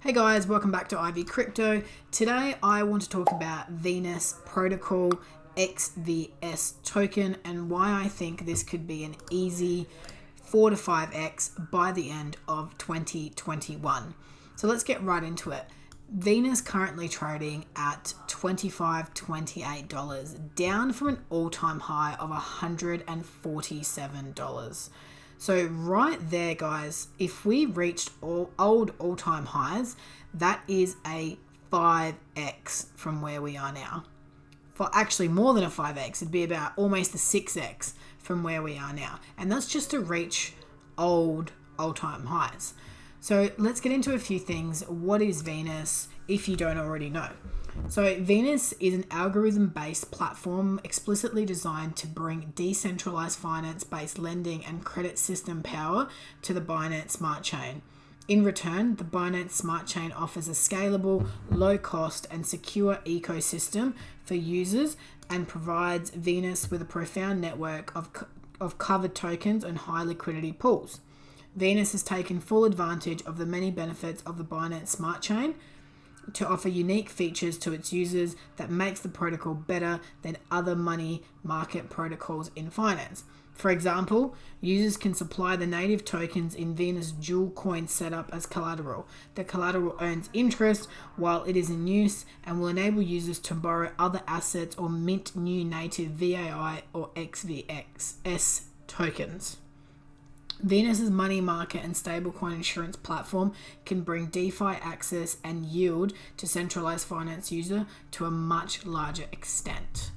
Hey guys, welcome back to Ivy Crypto. Today I want to talk about Venus Protocol XVS token and why I think this could be an easy 4 to 5x by the end of 2021. So let's get right into it. Venus currently trading at $25, $28, down from an all-time high of $147. So right there, guys, if we reached old all-time highs, that is a 5x from where we are now. For actually more than a 5x, it'd be about almost a 6x from where we are now. And that's just to reach old all-time highs. So let's get into a few things. What is Venus, if you don't already know? So Venus is an algorithm-based platform explicitly designed to bring decentralized finance-based lending and credit system power to the Binance Smart Chain. In return, the Binance Smart Chain offers a scalable, low-cost, and secure ecosystem for users and provides Venus with a profound network of covered tokens and high liquidity pools. Venus has taken full advantage of the many benefits of the Binance Smart Chain to offer unique features to its users that makes the protocol better than other money market protocols in finance. For example, users can supply the native tokens in Venus dual coin setup as collateral. The collateral earns interest while it is in use and will enable users to borrow other assets or mint new native VAI or XVXS tokens. Venus's money market and stablecoin insurance platform can bring DeFi access and yield to centralized finance user to a much larger extent.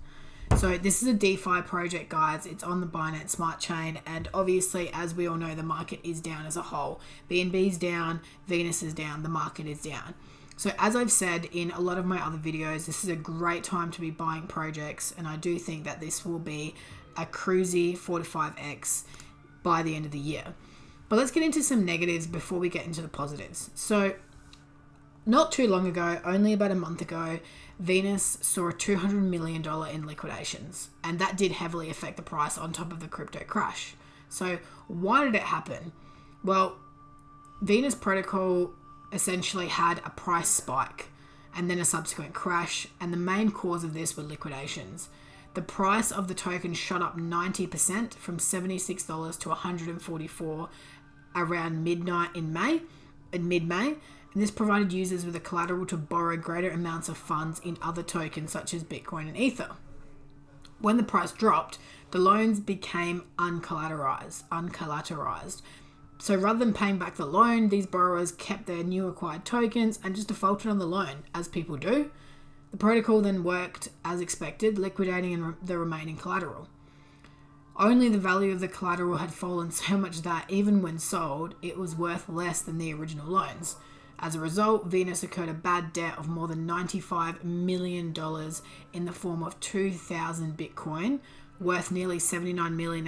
So this is a DeFi project, guys. It's on the Binance Smart Chain, and obviously, as we all know, the market is down as a whole. BNB's down, Venus is down, the market is down. So as I've said in a lot of my other videos, this is a great time to be buying projects, and I do think that this will be a cruisy 4 to 5x by the end of the year. But let's get into some negatives before we get into the positives. So not too long ago, only about a month ago, Venus saw a $200 million in liquidations, and that did heavily affect the price on top of the crypto crash. So why did it happen? Well, Venus Protocol essentially had a price spike and then a subsequent crash, and the main cause of this were liquidations. The price of the token shot up 90% from $76 to $144 around midnight in mid-May, and this provided users with a collateral to borrow greater amounts of funds in other tokens such as Bitcoin and Ether. When the price dropped, the loans became uncollateralized. So rather than paying back the loan, these borrowers kept their new acquired tokens and just defaulted on the loan, as people do. The protocol then worked as expected, liquidating the remaining collateral. Only the value of the collateral had fallen so much that even when sold, it was worth less than the original loans. As a result, Venus incurred a bad debt of more than $95 million in the form of 2,000 Bitcoin, worth nearly $79 million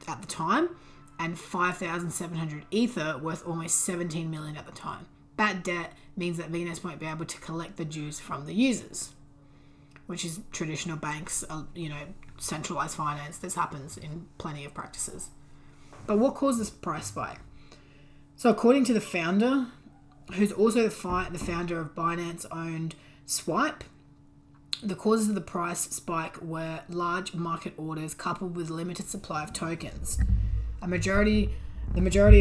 at the time, and 5,700 Ether, worth almost $17 million at the time. Bad debt means that Venus won't be able to collect the dues from the users, which is traditional banks, centralized finance. This happens in plenty of practices. But what caused this price spike? So according to the founder, who's also the founder of Binance-owned Swipe, the causes of the price spike were large market orders coupled with limited supply of tokens. The majority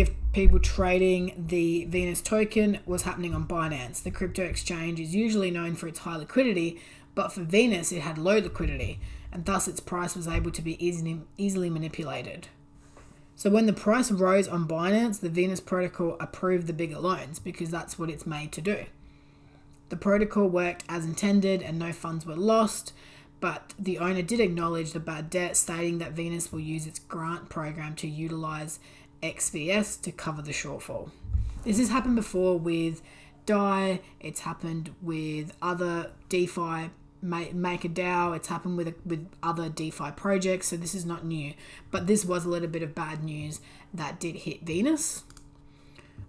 of people trading the Venus token was happening on Binance. The crypto exchange is usually known for its high liquidity, but for Venus it had low liquidity, and thus its price was able to be easily manipulated. So when the price rose on Binance, the Venus protocol approved the bigger loans because that's what it's made to do. The protocol worked as intended and no funds were lost, but the owner did acknowledge the bad debt, stating that Venus will use its grant program to utilize XVS to cover the shortfall. This has happened before with DAI, it's happened with other DeFi, MakerDAO, it's happened with other DeFi projects, so this is not new. But this was a little bit of bad news that did hit Venus.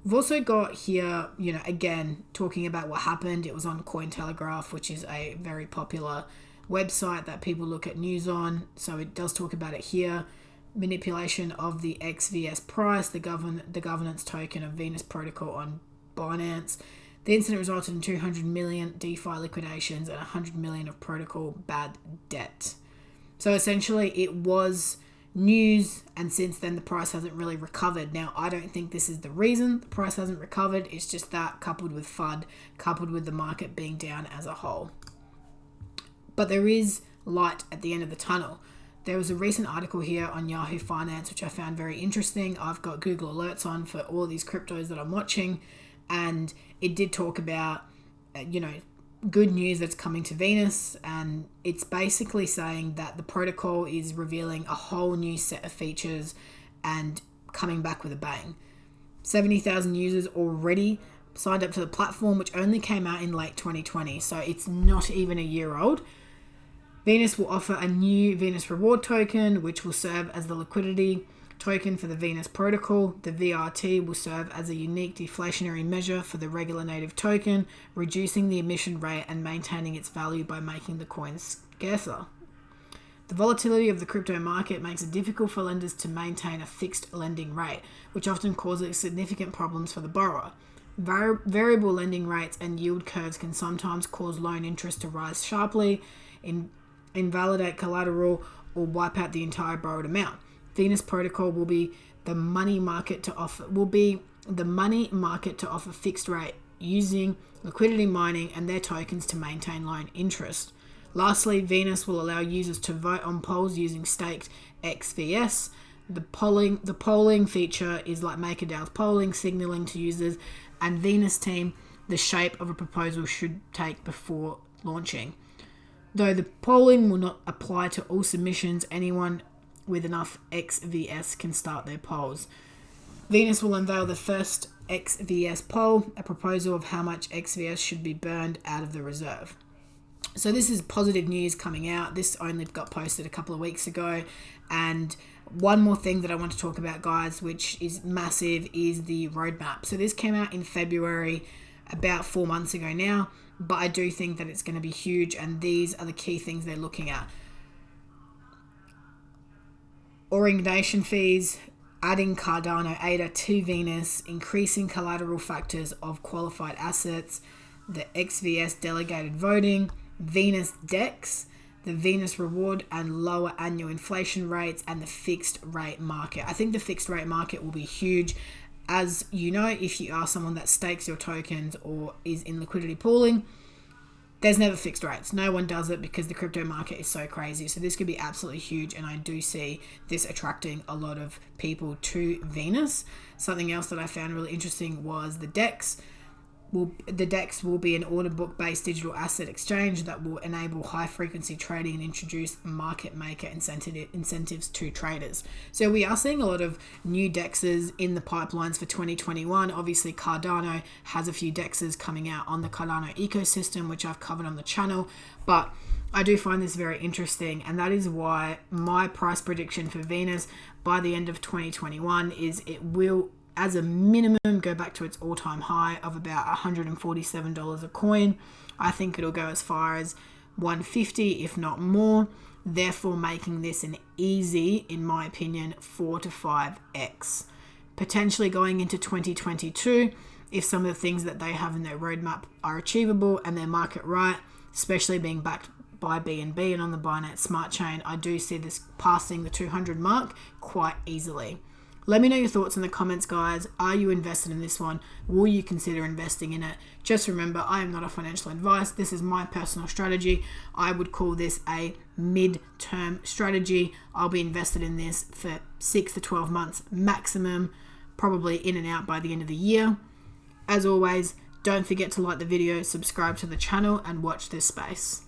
We've also got here, again, talking about what happened. It was on Cointelegraph, which is a very popular website that people look at news on, so it does talk about it here. Manipulation of the XVS price, the governance token of Venus Protocol on Binance. The incident resulted in 200 million DeFi liquidations and 100 million of protocol bad debt. So essentially it was news, and since then the price hasn't really recovered. Now, I don't think this is the reason the price hasn't recovered. It's just that coupled with FUD, coupled with the market being down as a whole. But there is light at the end of the tunnel. There was a recent article here on Yahoo Finance, which I found very interesting. I've got Google Alerts on for all of these cryptos that I'm watching, and it did talk about, good news that's coming to Venus, and it's basically saying that the protocol is revealing a whole new set of features and coming back with a bang. 70,000 users already signed up to the platform, which only came out in late 2020, so it's not even a year old. Venus will offer a new Venus reward token, which will serve as the liquidity token for the Venus protocol. The VRT will serve as a unique deflationary measure for the regular native token, reducing the emission rate and maintaining its value by making the coin scarcer. The volatility of the crypto market makes it difficult for lenders to maintain a fixed lending rate, which often causes significant problems for the borrower. Variable lending rates and yield curves can sometimes cause loan interest to rise sharply, invalidate collateral, or wipe out the entire borrowed amount. Venus protocol will be the money market to offer fixed rate using liquidity mining and their tokens to maintain loan interest. Lastly, Venus will allow users to vote on polls using staked XVS. The polling feature is like MakerDAO's polling, signaling to users and Venus team the shape of a proposal should take before launching. Though the polling will not apply to all submissions, anyone with enough XVS can start their polls. Venus will unveil the first XVS poll, a proposal of how much XVS should be burned out of the reserve. So this is positive news coming out. This only got posted a couple of weeks ago. And one more thing that I want to talk about, guys, which is massive, is the roadmap. So this came out in February, about 4 months ago now, but I do think that it's going to be huge, and these are the key things they're looking at. Origination fees, adding Cardano ADA to Venus, increasing collateral factors of qualified assets, the XVS delegated voting, Venus DEX, the Venus reward and lower annual inflation rates, and the fixed rate market. I think the fixed rate market will be huge. As you know, if you are someone that stakes your tokens or is in liquidity pooling, there's never fixed rates. No one does it because the crypto market is so crazy. So this could be absolutely huge, and I do see this attracting a lot of people to Venus. Something else that I found really interesting was the DEX. The DEX will be an order book based digital asset exchange that will enable high frequency trading and introduce market maker incentives to traders. So we are seeing a lot of new DEXs in the pipelines for 2021. Obviously Cardano has a few DEXs coming out on the Cardano ecosystem, which I've covered on the channel, but I do find this very interesting, and that is why my price prediction for Venus by the end of 2021 is it will, as a minimum, go back to its all-time high of about $147 a coin. I think it'll go as far as $150, if not more, therefore making this an easy, in my opinion, 4 to 5x. Potentially going into 2022, if some of the things that they have in their roadmap are achievable and they're market right, especially being backed by BNB and on the Binance Smart Chain, I do see this passing the 200 mark quite easily. Let me know your thoughts in the comments, guys. Are you invested in this one? Will you consider investing in it? Just remember, I am not a financial advice. This is my personal strategy. I would call this a mid-term strategy. I'll be invested in this for 6 to 12 months maximum, probably in and out by the end of the year. As always, don't forget to like the video, subscribe to the channel, and watch this space.